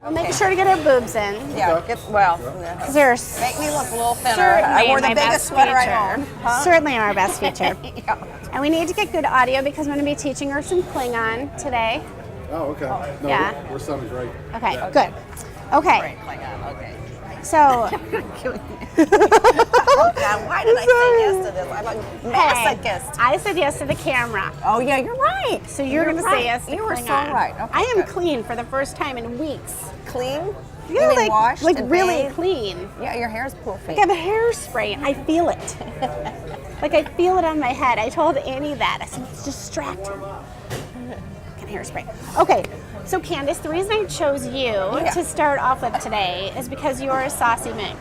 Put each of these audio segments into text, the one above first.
We'll make sure to get our boobs in. Yeah, Make me look a little thinner. I wore the biggest sweater I own. Huh? Certainly our best feature. Yeah. And we need to get good audio because I'm going to be teaching her some Klingon today. Oh, okay. No, Yeah. we're sounding great. Okay, good. Okay. Great Klingon, okay. So, Oh God, why did I say yes to this? I'm a masochist. I said yes to the camera. Oh yeah, you're right. So you're going to say yes to You were so Klingon. right. Okay, I am good. clean for the first time in weeks. Clean? Yeah, You mean like, washed like and really bathed? clean. Yeah, your hair's poofy. I have a hairspray and I feel it. Like I feel it on my head. I told Annie that. I said, it's distracting. Get hairspray. Okay, so Candace, the reason I chose you to start off with today is because you're a saucy minx.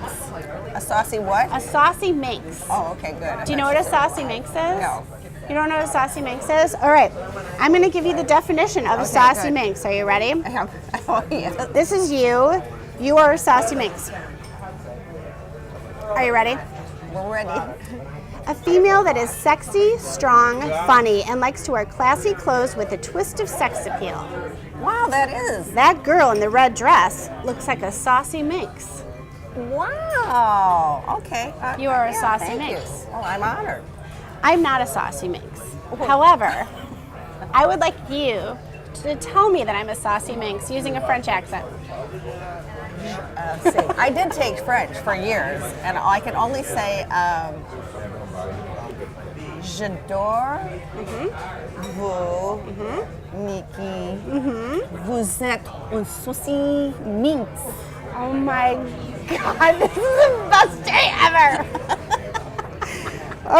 A saucy what? A saucy minx. Oh, okay, good. Do you know what a saucy minx is? No. You don't know what a saucy minx is? All right, I'm going to give you the definition of a saucy good. minx. Are you ready? Oh, yeah. This is you. You are a saucy minx. Are you ready? We're ready. A female that is sexy, strong, funny, and likes to wear classy clothes with a twist of sex appeal. Wow, that is. That girl in the red dress looks like a saucy minx. Wow. Okay. You are a saucy thank minx. you. Oh, I'm honored. I'm not a saucy minx. However, I would like you to tell me that I'm a saucy minx using a French accent. See, I did take French for years, and I can only say, j'adore vous, Nikki. Vous êtes un saucy minx. Oh my God, this is the best day ever.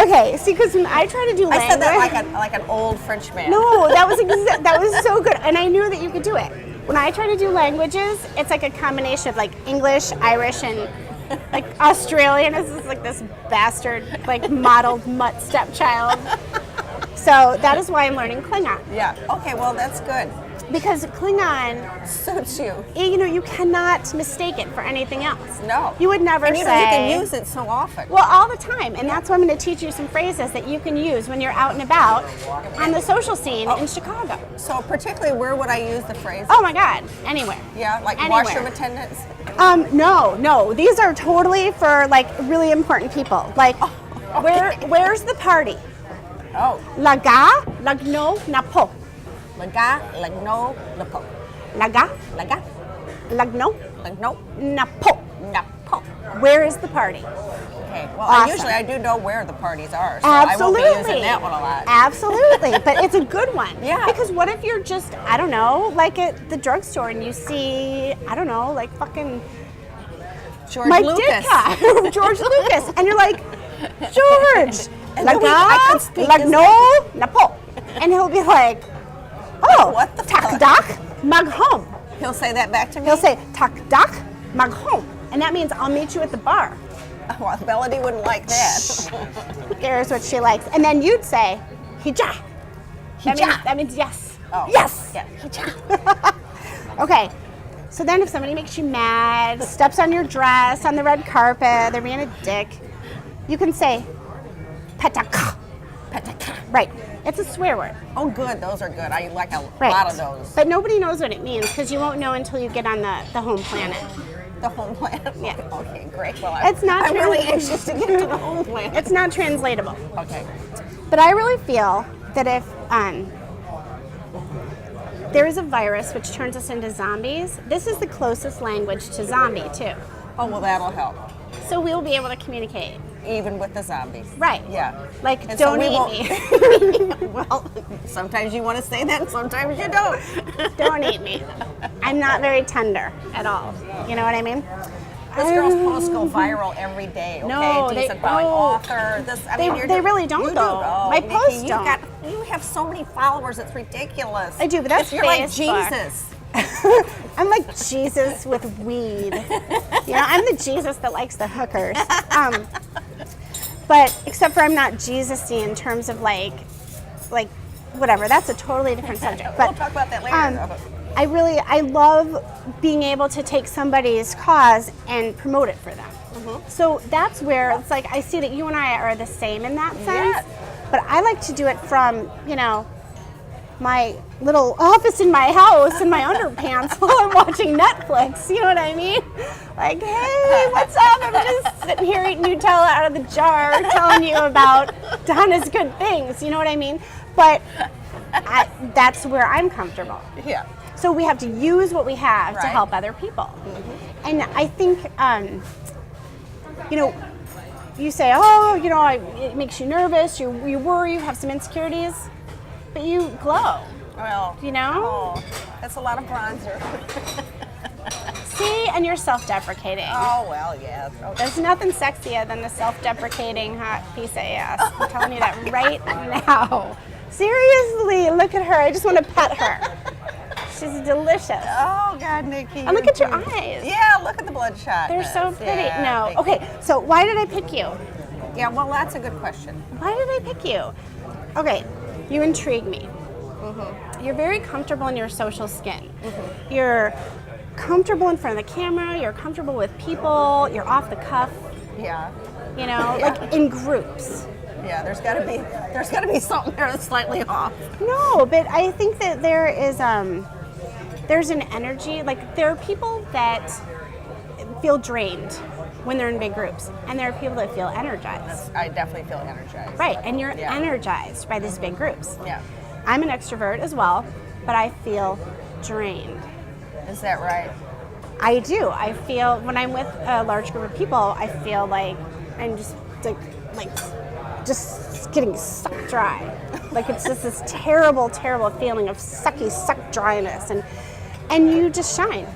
Okay, see, because when I try to do language, I said that like an old French man. No, that was so good, and I knew that you could do it. When I try to do languages, it's like a combination of like English, Irish, and like Australian. This is like this bastard, like modeled mutt stepchild. So that is why I'm learning Klingon. Yeah. Okay. Well, that's good. Because Klingon Suits you. You cannot mistake it for anything else. No. You would never and say. You can use it so often. Well, all the time, and that's why I'm going to teach you some phrases that you can use when you're out and about on the social scene in Chicago. So particularly, where would I use the phrase? Oh my God, anywhere. Yeah, like Anywhere. washroom attendants. No. These are totally for like really important people. Like, where's the party? Oh. La gare, lagno, napo. Le gars, lagno, napo. La gare, Laga, lagno, lagno, napo. napo. Where is the party? Okay. Well, Awesome. usually I do know where the parties are, so Absolutely. I won't be using that one a lot. Absolutely, but it's a good one. Yeah. Because what if you're just, I don't know, like at the drugstore and you see, I don't know, like fucking George Mike Lucas. Ditka, George Lucas, and you're like, George, And la then I gare, could speak lagno, napo. And he'll be like, oh, What the tak fuck? dak, mag home. He'll say that back to me. He'll say, tak dak, mag home. And that means I'll meet you at the bar. Well, Melody wouldn't like that. Who cares what she likes? And then you'd say, hija. That means yes. Oh, Yes. Yeah. Okay. So then if somebody makes you mad, steps on your dress, on the red carpet, they're being a dick, you can say, petaka. Petaka. Right. It's a swear word. Oh, good. Those are good. I like a Right. lot of those. But nobody knows what it means because you won't know until you get on the home planet. The home planet. Yeah. Okay, great. Well, It's not I'm really trans- anxious to get to the home planet. It's not translatable. Okay. But I really feel that if there is a virus which turns us into zombies, this is the closest language to zombie too. Oh, well, that'll help. So we will be able to communicate. Even with the zombies. Right. Yeah. Like, And so don't we eat won't- me. Well, sometimes you want to say that, and sometimes you don't. Don't eat me. I'm not very tender at all. You know what I mean? This girl's posts go viral every day. Okay, No, they- decent buying author. This, I They- mean, you're they doing- really don't, you do. though. Oh, My Nikki, posts you've don't. You have so many followers. It's ridiculous. I do, but that's You're like Facebook. Jesus. I'm like Jesus with weed. You know, I'm the Jesus that likes the hookers. But except for I'm not Jesus-y in terms of like whatever. That's a totally different subject. But We'll talk about that later. I love being able to take somebody's cause and promote it for them. So that's where it's like I see that you and I are the same in that sense. Yes. But I like to do it from, you know, my little office in my house in my underpants while I'm watching Netflix. You know what I mean? Like, hey, what's up? I'm just sitting here eating Nutella out of the jar, telling you about Donna's good things. You know what I mean? But that's where I'm comfortable. Yeah. So we have to use what we have to Right. help other people. And I think, you know, you say, oh, you know, it makes you nervous, you worry, you have some insecurities, but you glow. Well, You know? Oh, that's a lot of bronzer. See, and you're self-deprecating. Oh, well, yes. Okay. There's nothing sexier than a self-deprecating hot piece of ass. I'm telling you that right now. Seriously, look at her. I just want to pet her. She's delicious. Oh, God, Nikki. And look at your eyes. Yeah, look at the bloodshot. They're so pretty. Yeah, No. thank you. Okay, so why did I pick you? Yeah, well, that's a good question. Why did I pick you? Okay, you intrigue me. You're very comfortable in your social skin. You're comfortable in front of the camera. You're comfortable with people. You're off the cuff. Yeah. You know, Yeah. like in groups. Yeah, there's got to be something there that's slightly off. No, but I think that there is there's an energy. Like there are people that feel drained when they're in big groups, and there are people that feel energized. I definitely feel energized. Right, and you're Yeah. energized by these big groups. Yeah. I'm an extrovert as well, but I feel drained. Is that right? I do. I feel when I'm with a large group of people, I feel like I'm just just getting sucked dry. Like it's just this terrible, terrible feeling of suck dryness, and you just shine.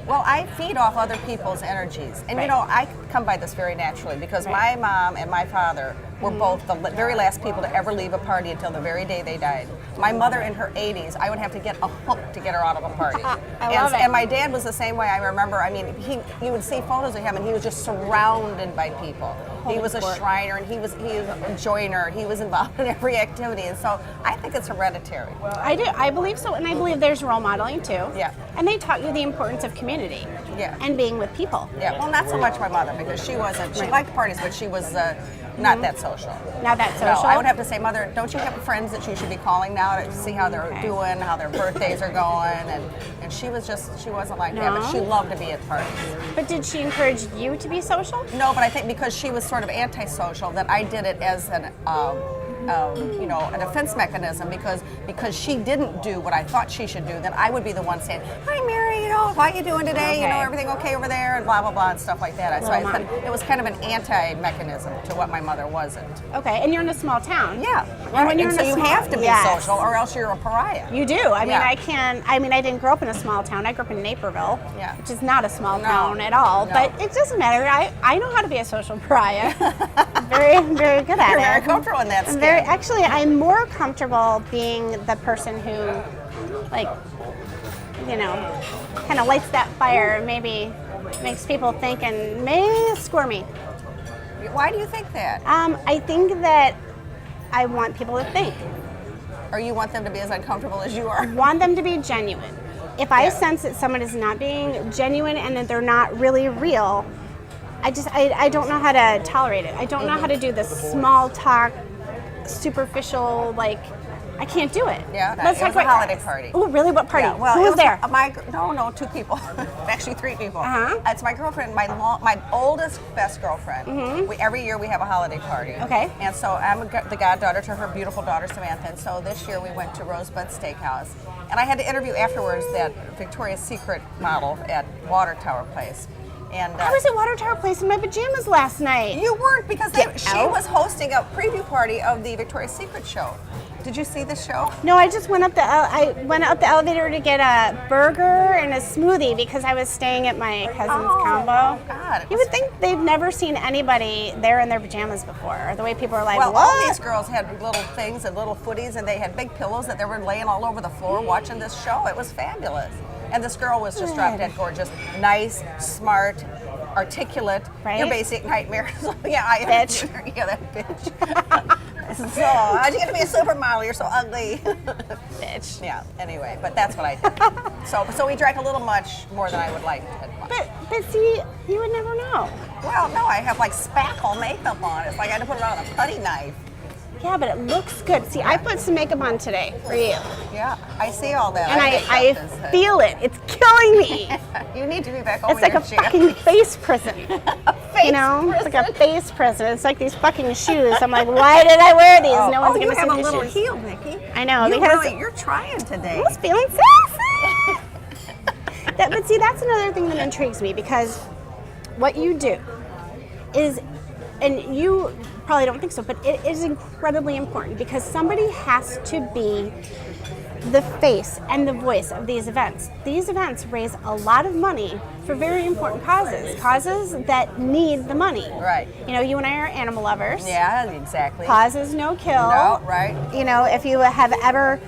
Well, I feed off other people's energies. And you know, I come by this very naturally because my mom and my father were both the very last people to ever leave a party until the very day they died. My mother in her 80s, I would have to get a hook to get her out of a party. I love it. And my dad was the same way. I remember, I mean, you would see photos of him and he was just surrounded by people. He was a Shriner and he was a joiner. He was involved in every activity. And so I think it's hereditary. I do. I believe so, and I believe there's role modeling too. Yeah. And they taught you the importance of community. Yeah. And being with people. Yeah, well, not so much my mother because she wasn't, she liked parties, but she was not that social. Not that No, social. I would have to say, Mother, don't you have friends that you should be calling now to see how they're doing, how their birthdays are going? And she wasn't like that, but she loved to be at parties. But did she encourage you to be social? No, but I think because she was sort of antisocial, that I did it as an a defense mechanism because she didn't do what I thought she should do, then I would be the one saying, "Hi, Mary, how are you doing today? Okay. Everything okay over there?" and blah blah blah and stuff like that. So Little I mom. thought it was kind of an anti-mechanism to what my mother wasn't. Okay, and you're in a small town. Yeah, And when you're and in so a you small- have to be Yes. social, or else you're a pariah. You do. I mean, Yeah. I didn't grow up in a small town. I grew up in Naperville, Yeah. which is not a small No. town at all. No. But it doesn't matter. I know how to be a social pariah. Very, very good at You're it. very comfortable in that skin. Actually, I'm more comfortable being the person who, like, kind of lights that fire, maybe makes people think and may squirmy. Why do you think that? I think that I want people to think. Or you want them to be as uncomfortable as you are? Want them to be genuine. If I sense that someone is not being genuine and that they're not really real, I don't know how to tolerate it. I don't know how to do the small talk, superficial, like, I can't do it. Yeah, Let's it talk was a about holiday party. Oh, really? What party? Yeah, well, Who it was there? No, 2 people. Actually, 3 people. Uh-huh. It's my girlfriend, my oldest, best girlfriend. Every year we have a holiday party. Okay. And so I'm the goddaughter to her beautiful daughter, Samantha. And so this year we went to Rosebud Steakhouse. And I had to interview afterwards that Victoria's Secret model at Water Tower Place. And I was at Water Tower Place in my pajamas last night. you weren't because she out. was hosting a preview party of the Victoria's Secret show. Did you see the show? No, I just went up the elevator to get a burger and a smoothie because I was staying at my cousin's combo. God. You would think they've never seen anybody there in their pajamas before. The way people are like, Well, what? all these girls had little things and little footies, and they had big pillows that they were laying all over the floor watching this show. It was fabulous. And this girl was just drop dead gorgeous, nice, smart, articulate. Right? Your basic nightmare. Yeah, I Bitch. Yeah, that bitch. So, how'd you get to be a supermodel? You're so ugly. Bitch. Yeah. Anyway, but that's what I did. So we drank a little much more than I would like at once. But see, you would never know. Well, no, I have like spackle makeup on. It's like I had to put it on a putty knife. yeah, but it looks good. See, I put some makeup on today for you. Yeah, I see all that. And I feel it. It's killing me. You need to be back home. It's like a fucking face prison. Face It's like a face prison. It's like these fucking shoes. I'm like, why did I wear these? No one's gonna see have these a little shoes. heel, Nikki. I know. You're trying today. I was feeling sassy. But see, that's another thing that intrigues me, because what you do is, and you probably don't think so, but it is incredibly important, because somebody has to be the face and the voice of these events. These events raise a lot of money for very important causes that need the money. Right. You know, you and I are animal lovers. Yeah, exactly. Causes no kill. No, right. You know, if you have ever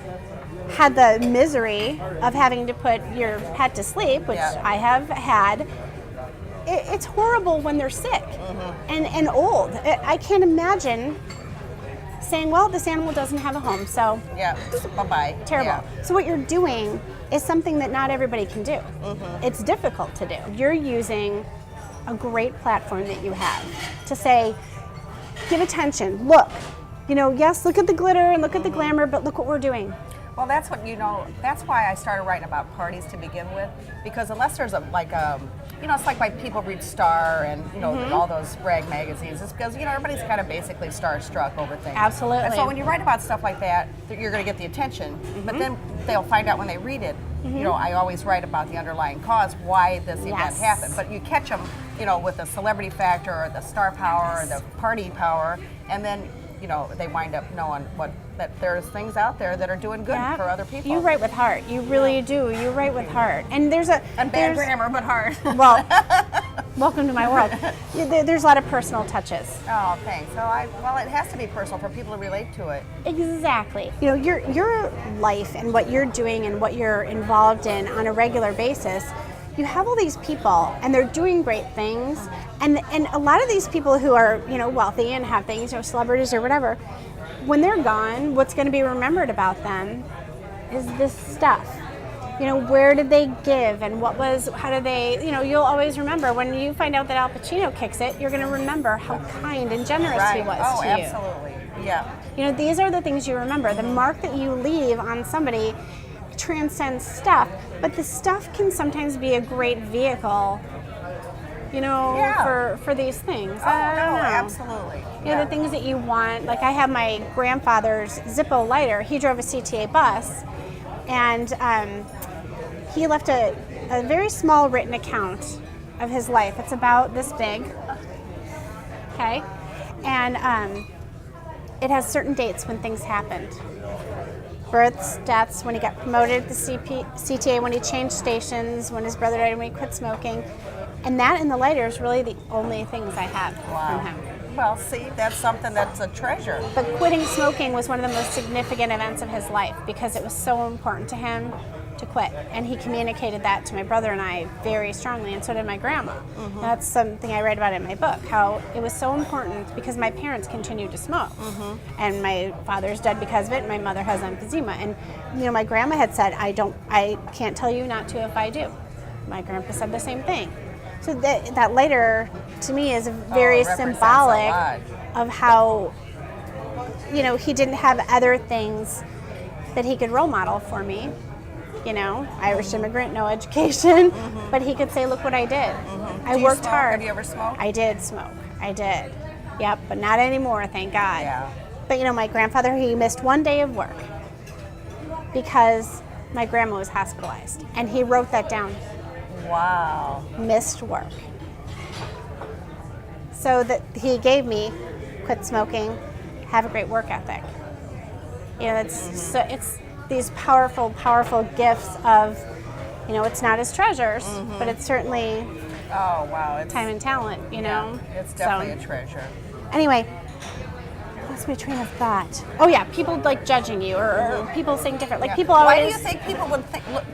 had the misery of having to put your pet to sleep, which I have had, it's horrible when they're sick and old. I can't imagine saying, well, this animal doesn't have a home, so bye-bye. Terrible. Yeah. So what you're doing is something that not everybody can do. It's difficult to do. You're using a great platform that you have to say, give attention, look, you know, yes, look at the glitter and look at the glamour, but look what we're doing. Well, that's what, you know, that's why I started writing about parties to begin with, because unless there's you know, it's like why people read Star and, you know, all those rag magazines. It's because, you know, everybody's kind of basically starstruck over things. Absolutely. And so when you write about stuff like that, you're going to get the attention, but then they'll find out when they read it. You know, I always write about the underlying cause, why this event happened. But you catch them, you know, with the celebrity factor or the star power or the party power, and then, you know, they wind up knowing that there's things out there that are doing good for other people. You write with heart. You really do. You write with heart. And there's bad grammar, but heart. Well, welcome to my world. There's a lot of personal touches. Oh, thanks. So well, it has to be personal for people to relate to it. Exactly. You know, your life and what you're doing and what you're involved in on a regular basis, you have all these people and they're doing great things, and a lot of these people who are, you know, wealthy and have things, you know, celebrities or whatever, when they're gone, what's going to be remembered about them is this stuff. You know, where did they give and how did they, you know, you'll always remember when you find out that Al Pacino kicks it, you're going to remember how kind and generous he was to you. Absolutely. Yeah. You know, these are the things you remember. The mark that you leave on somebody transcends stuff, but the stuff can sometimes be a great vehicle, you know, for these things. Oh, no, absolutely. You know, the things that you want. Like I have my grandfather's Zippo lighter. He drove a CTA bus, and he left a very small written account of his life. It's about this big, okay? And it has certain dates when things happened. Births, deaths, when he got promoted at the CTA, when he changed stations, when his brother died, when he quit smoking. And that and the lighter is really the only things I have from him. Well, see, that's something that's a treasure. But quitting smoking was one of the most significant events of his life because it was so important to him to quit. And he communicated that to my brother and I very strongly, and so did my grandma. That's something I write about in my book, how it was so important because my parents continued to smoke. And my father's dead because of it, and my mother has emphysema. And, you know, my grandma had said, I can't tell you not to if I do. My grandpa said the same thing. So that lighter, to me, is very symbolic of how, you know, he didn't have other things that he could role model for me. You know, Irish immigrant, no education, but he could say, look what I did. I worked hard. Have you ever smoked? I did smoke. I did. Yep, but not anymore, thank God. Yeah. But, you know, my grandfather, he missed one day of work because my grandma was hospitalized. And he wrote that down. Wow. Missed work. So that he gave me, quit smoking, have a great work ethic. You know, it's these powerful, powerful gifts of, you know, it's not his treasures, but it's certainly time and talent, you know. It's definitely a treasure. Anyway, lost my train of thought. Oh yeah, people like judging you or people saying different. Like people always. Why do you think people would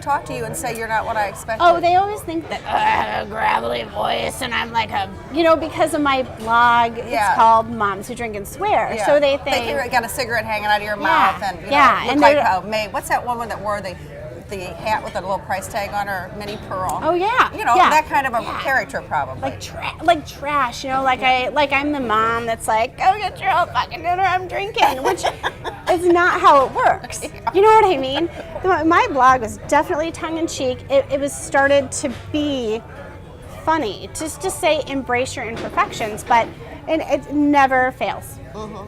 talk to you and say you're not what I expected? Oh, they always think that I have a gravelly voice and I'm like you know, because of my blog. It's called Moms Who Drink and Swear. So they think you got a cigarette hanging out of your mouth and you and look like what's that woman that wore the the hat with a little price tag on her, mini pearl. Oh yeah. You know, yeah. that kind of a Yeah. character probably. Like trash, you know, I'm the mom that's like, go get your own fucking dinner, I'm drinking, which is not how it works. You know what I mean? My blog was definitely tongue-in-cheek. It was started to be funny, just to say embrace your imperfections, but it never fails.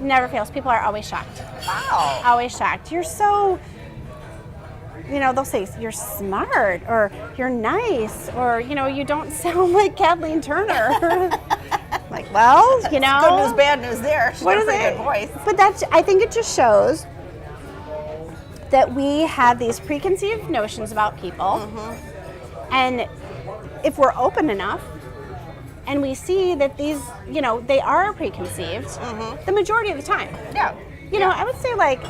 Never fails. People are always shocked. Wow. Always shocked. You're so, you know, they'll say you're smart or you're nice or, you know, you don't sound like Kathleen Turner. Like, well, you know. Good news, bad news there. She's got a pretty good voice. But I think it just shows that we have these preconceived notions about people. And if we're open enough and we see that these, you know, they are preconceived the majority of the time. Yeah. You know, I would say like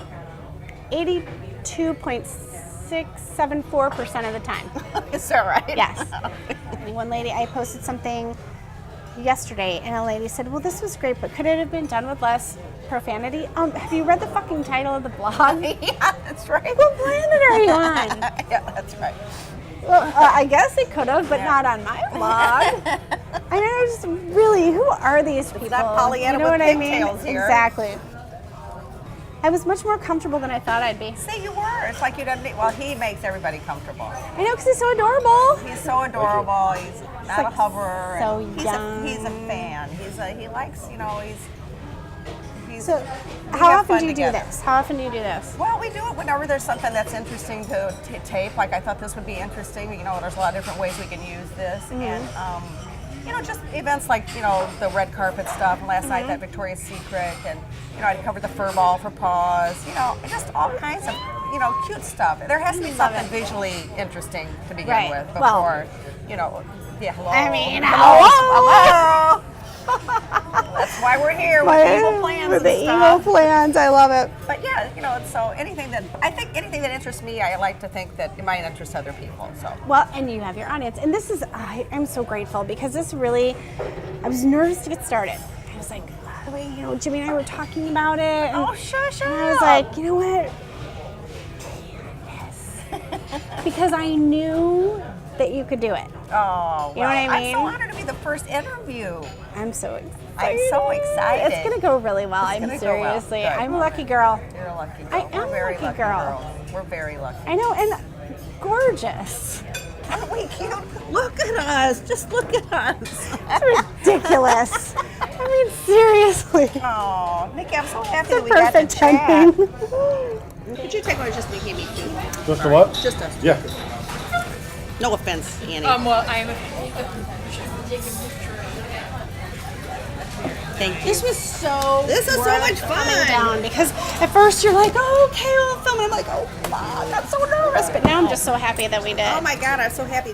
82.674% of the time. Is that right? Yes. One lady, I posted something yesterday, and a lady said, well, this was great, but could it have been done with less profanity? Have you read the fucking title of the blog? Yeah, that's right. What planet are you on? Yeah, that's right. Well, I guess it could have, but not on my blog. I know, just really, who are these people? It's not Pollyanna you know with what I mean? pigtails here. Exactly. I was much more comfortable than I thought I'd be. See, you were. It's like you didn't need, well, he makes everybody comfortable. I know, because he's so adorable. He's so adorable. He's not like a hoverer. so and young. He's a fan. He likes, you know, he's So, we how have often fun do you together. do this? How often do you do this? Well, we do it whenever there's something that's interesting to tape. Like I thought this would be interesting. You know, there's a lot of different ways we can use this, and you know, just events like, you know, the red carpet stuff. And last night that Victoria's Secret, and you know, I'd covered the fur ball for paws. You know, just all kinds of, you know, cute stuff. There has to be something visually interesting to begin Right. with before, Well, you know. Yeah, hello. I mean, hello. That's why we're here with evil plans With and the stuff. evil plans, I love it. But yeah, you know, so anything that interests me, I like to think that it might interest other people. So Well, and you have your audience. And this is, I'm so grateful because this really, I was nervous to get started. I was like, by the way, you know, Jimmy and I were talking about it. And, sure. and I was like, you know what? Yes. Because I knew that you could do it. Oh, You know what I mean? I'm so honored to be the first interview. I'm so excited. I'm so excited. It's going to go really well. It's I'm gonna go well. seriously. Good. I'm a lucky girl. You're a lucky girl. I am We're very a lucky lucky girl. girls. We're very lucky. I know, and gorgeous. Aren't we cute? Look at us. Just look at us. It's ridiculous. I mean, seriously. Oh, Nikki, I'm so happy It's a that we got to perfect chat. timing. Could you take one just Nikki and me too? Just a what? Just us. Yeah. No offense, Annie. Well, I'm a Thank you. This was so This is so worth much fun. coming down because at first you're like, oh, okay, we'll film. And I'm like, oh, fuck, I'm so nervous. But now I'm just so happy that we did. Oh my God, I'm so happy.